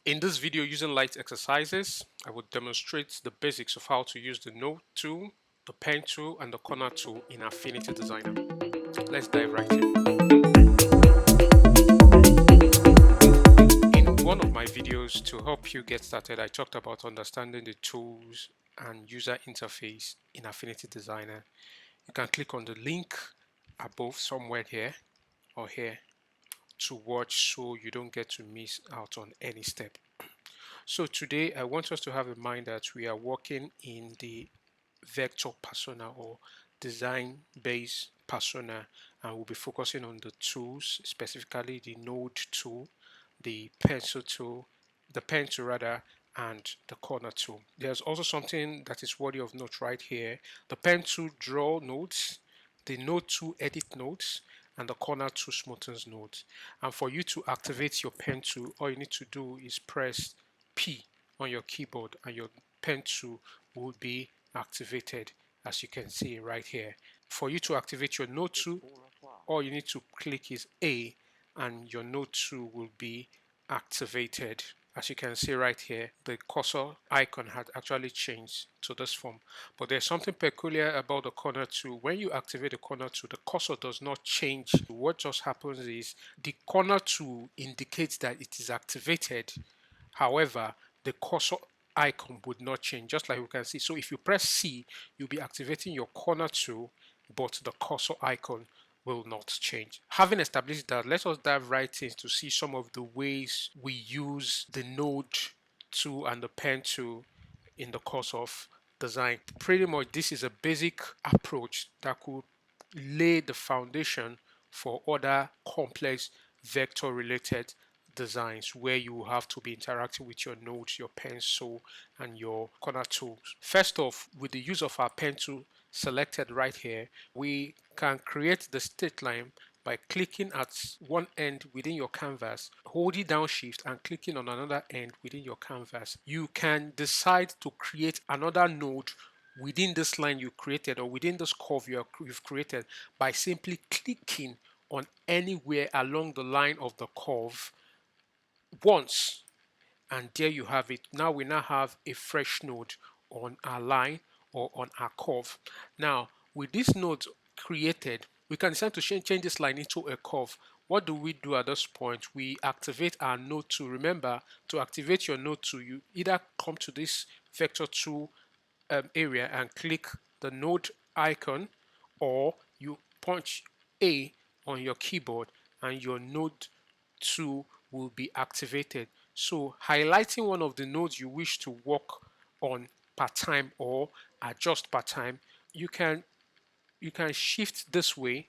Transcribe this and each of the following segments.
In this video using light exercises, I will demonstrate the basics of how to use the node tool, the pen tool, and the corner tool in Affinity Designer. Let's dive right in. In one of my videos to help you get started, I talked about understanding the tools and user interface in Affinity Designer. You can click on the link above somewhere here or here to watch so you don't get to miss out on any step. So today I want us to have in mind that we are working in the vector persona or design based persona, and we'll be focusing on the tools, specifically the node tool, the pencil tool, the pen tool rather, and the corner tool. There's also something that is worthy of note right here. The pen tool draw nodes, the node tool edit nodes, and the corner tool smoothens nodes. And for you to activate your pen tool, all you need to do is press P on your keyboard and your pen tool will be activated, as you can see right here. For you to activate your node tool, all you need to click is A and your node tool will be activated. As you can see right here, the cursor icon had actually changed to this form. But there's something peculiar about the corner tool. When you activate the corner tool, the cursor does not change. What just happens is the corner tool indicates that it is activated. However, the cursor icon would not change, just like we can see. So if you press C, you'll be activating your corner tool, but the cursor icon will not change. Having established that, let us dive right in to see some of the ways we use the node tool and the pen tool in the course of design. Pretty much this is a basic approach that could lay the foundation for other complex vector related designs where you have to be interacting with your nodes, your pencil, and your corner tools. First off, with the use of our pen tool selected right here, we can create the state line by clicking at one end within your canvas, holding down shift and clicking on another end within your canvas. You can decide to create another node within this line you created or within this curve you've created by simply clicking on anywhere along the line of the curve once, and there you have it. Now we have a fresh node on our line or on our curve. Now with this node created, we can decide to change this line into a curve. What do we do at this point? We activate our node tool. Remember, to activate your node tool, you either come to this vector tool area and click the node icon, or you punch A on your keyboard and your node tool will be activated. So highlighting one of the nodes you wish to work on part time or adjust part time, you can shift this way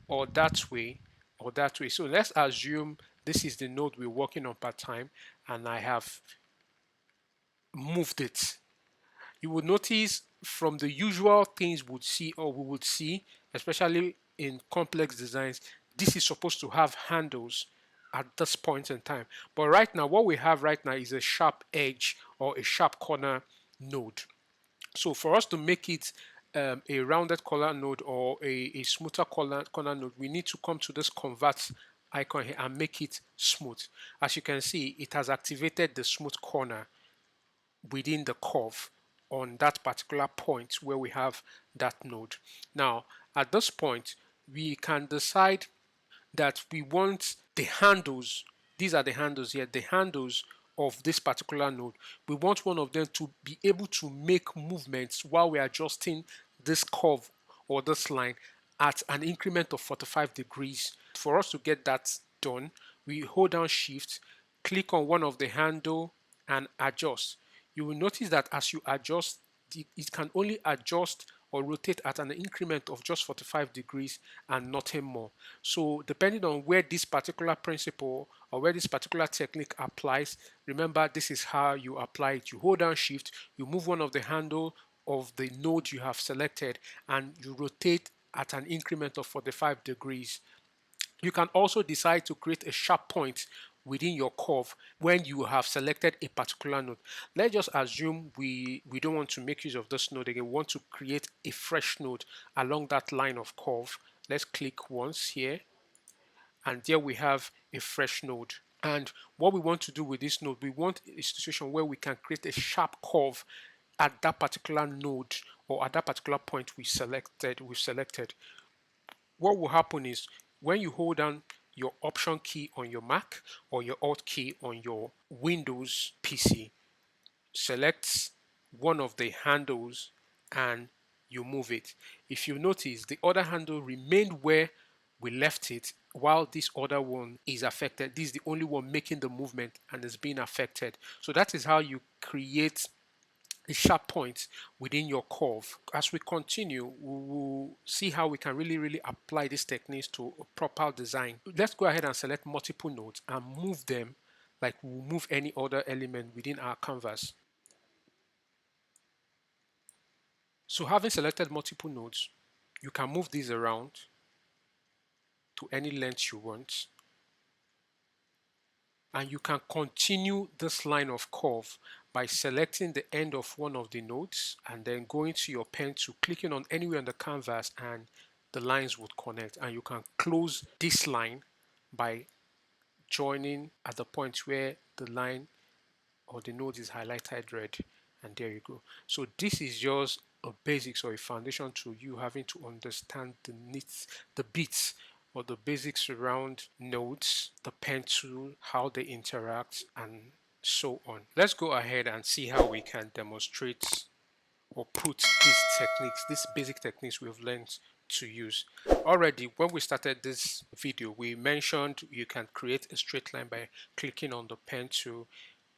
or that way or that way. So let's assume this is the node we're working on part time and I have moved it. You would notice from the usual things we would see, especially in complex designs, this is supposed to have handles at this point in time. But right now, what we have right now is a sharp edge or a sharp corner node. So for us to make it a rounded corner node or a smoother corner node, we need to come to this convert icon here and make it smooth. As you can see, it has activated the smooth corner within the curve on that particular point where we have that node. Now, at this point, we can decide that we want the handles. These are the handles here, the handles of this particular node. We want one of them to be able to make movements while we're adjusting this curve or this line at an increment of 45 degrees. For us to get that done, we hold down shift, click on one of the handle and adjust. You will notice that as you adjust, it can only adjust or rotate at an increment of just 45 degrees and nothing more. So depending on where this particular principle or where this particular technique applies, remember this is how you apply it. You hold down shift, you move one of the handle of the node you have selected and you rotate at an increment of 45 degrees. You can also decide to create a sharp point within your curve when you have selected a particular node. Let's just assume we don't want to make use of this node again. We want to create a fresh node along that line of curve. Let's click once here and there we have a fresh node. And what we want to do with this node, we want a situation where we can create a sharp curve at that particular node or at that particular point we've selected. What will happen is when you hold down your option key on your Mac or your alt key on your Windows PC, select one of the handles and you move it. If you notice, the other handle remained where we left it while this other one is affected. This is the only one making the movement and is being affected. So that is how you create a sharp point within your curve. As we continue, we will see how we can really apply these techniques to a proper design. Let's go ahead and select multiple nodes and move them like we'll move any other element within our canvas. So having selected multiple nodes, you can move these around to any length you want, and you can continue this line of curve by selecting the end of one of the nodes and then going to your pen to clicking on anywhere on the canvas, and the lines would connect, and you can close this line by joining at the point where the line or the node is highlighted red, and there you go. So this is just a basics or a foundation to you having to understand the bits or the basics around nodes, the pen tool, how they interact, and so on. Let's go ahead and see how we can demonstrate or put these techniques, these basic techniques we've learned to use. Already, when we started this video, we mentioned you can create a straight line by clicking on the pen tool,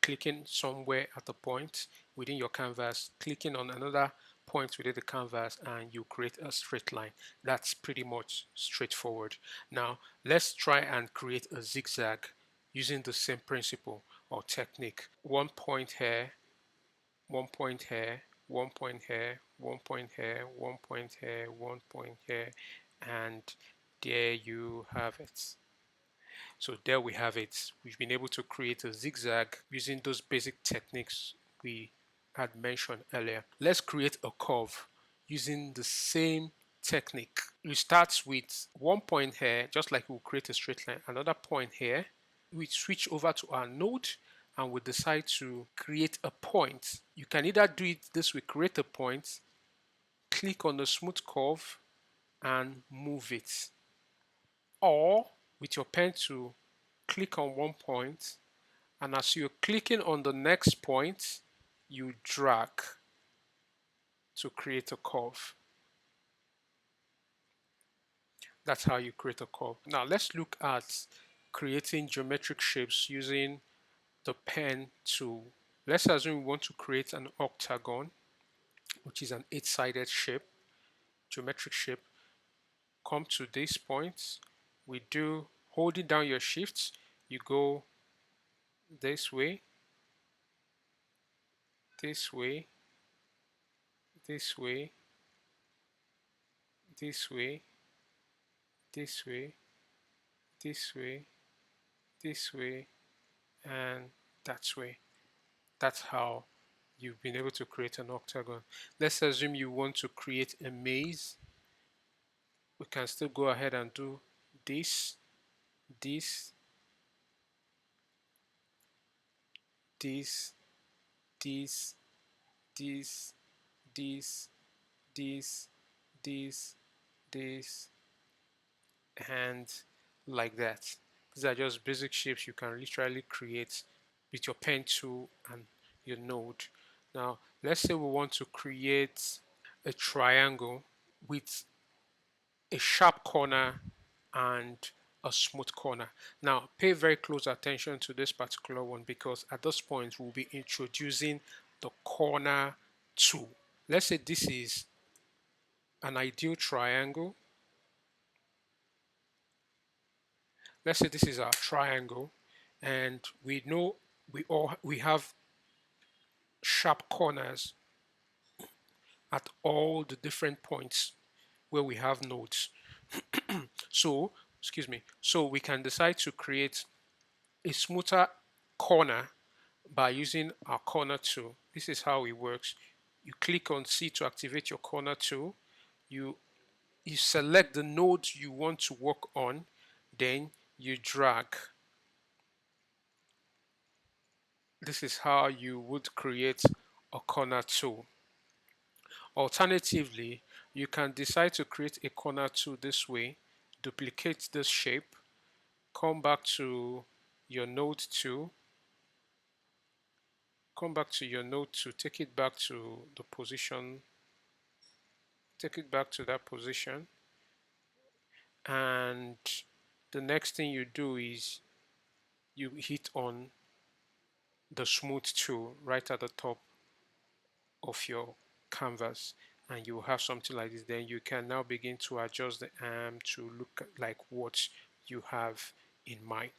clicking somewhere at the point within your canvas, clicking on another point within the canvas, and you create a straight line. That's pretty much straightforward. Now, let's try and create a zigzag using the same principle or technique. One point here, one point here, one point here, one point here, one point here, one point here, and there you have it. So there we have it. We've been able to create a zigzag using those basic techniques we had mentioned earlier. Let's create a curve using the same technique. We start with one point here, just like we'll create a straight line, another point here. We switch over to our node and we decide to create a point. You can either do it this way, create a point, click on the smooth curve and move it, or with your pen tool, click on one point, and as you're clicking on the next point, you drag to create a curve. That's how you create a curve. Now let's look at creating geometric shapes using the pen tool. Let's assume we want to create an octagon, which is an 8-sided shape, geometric shape. Come to this point, we do holding down your shift, you go this way, this way, this way, this way, this way, this way, this way, and that way. That's how you've been able to create an octagon. Let's assume you want to create a maze. We can still go ahead and do this, this, this, this, this, this, this, this, this, and like that. These are just basic shapes you can literally create with your pen tool and your node. Now, let's say we want to create a triangle with a sharp corner and a smooth corner. Now, pay very close attention to this particular one because at this point we'll be introducing the corner tool. Let's say this is an ideal triangle. Let's say this is our triangle, and we know we have sharp corners at all the different points where we have nodes. So, excuse me, so we can decide to create a smoother corner by using our corner tool. This is how it works. You click on C to activate your corner tool. You select the node you want to work on, then you drag This is how you would create a corner tool. Alternatively, you can decide to create a corner tool this way, duplicate this shape, come back to your node tool, take it back to the position, take it back to that position, and the next thing you do is you hit on the smooth tool right at the top of your canvas, and you will have something like this. Then you can now begin to adjust the arm to look like what you have in mind.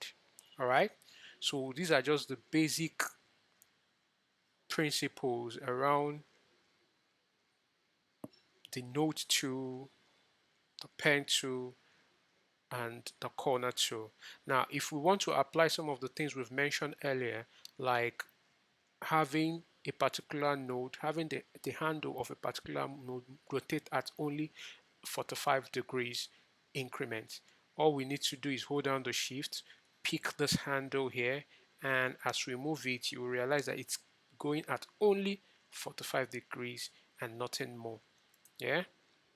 All right, so these are just the basic principles around the node tool, the pen tool, and the corner tool. Now if we want to apply some of the things we've mentioned earlier, like having a particular node, having the handle of a particular node rotate at only 45 degrees increment. All we need to do is hold down the shift, pick this handle here, and as we move it, you will realize that it's going at only 45 degrees and nothing more. Yeah,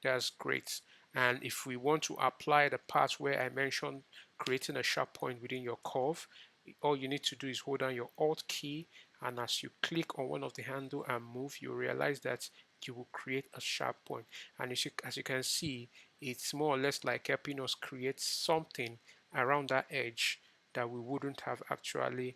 that's great. And if we want to apply the part where I mentioned creating a sharp point within your curve, all you need to do is hold down your Alt key, and as you click on one of the handle and move, you realize that you will create a sharp point. And as you can see, it's more or less like helping us create something around that edge that we wouldn't have actually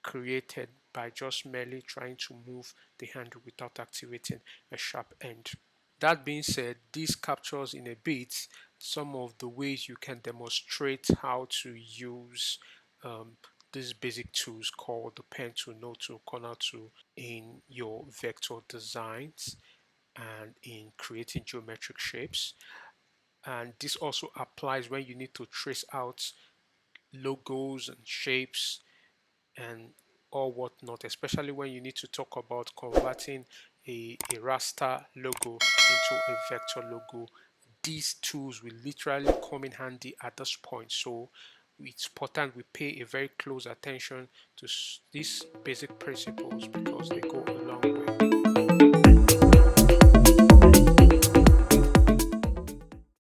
created by just merely trying to move the handle without activating a sharp end. That being said, this captures in a bit some of the ways you can demonstrate how to use um, these basic tools called the pen tool, node tool, corner tool in your vector designs and in creating geometric shapes. And this also applies when you need to trace out logos and shapes and or whatnot, especially when you need to talk about converting a raster logo into a vector logo. These tools will literally come in handy at this point, so it's important we pay a very close attention to these basic principles because they go a long way.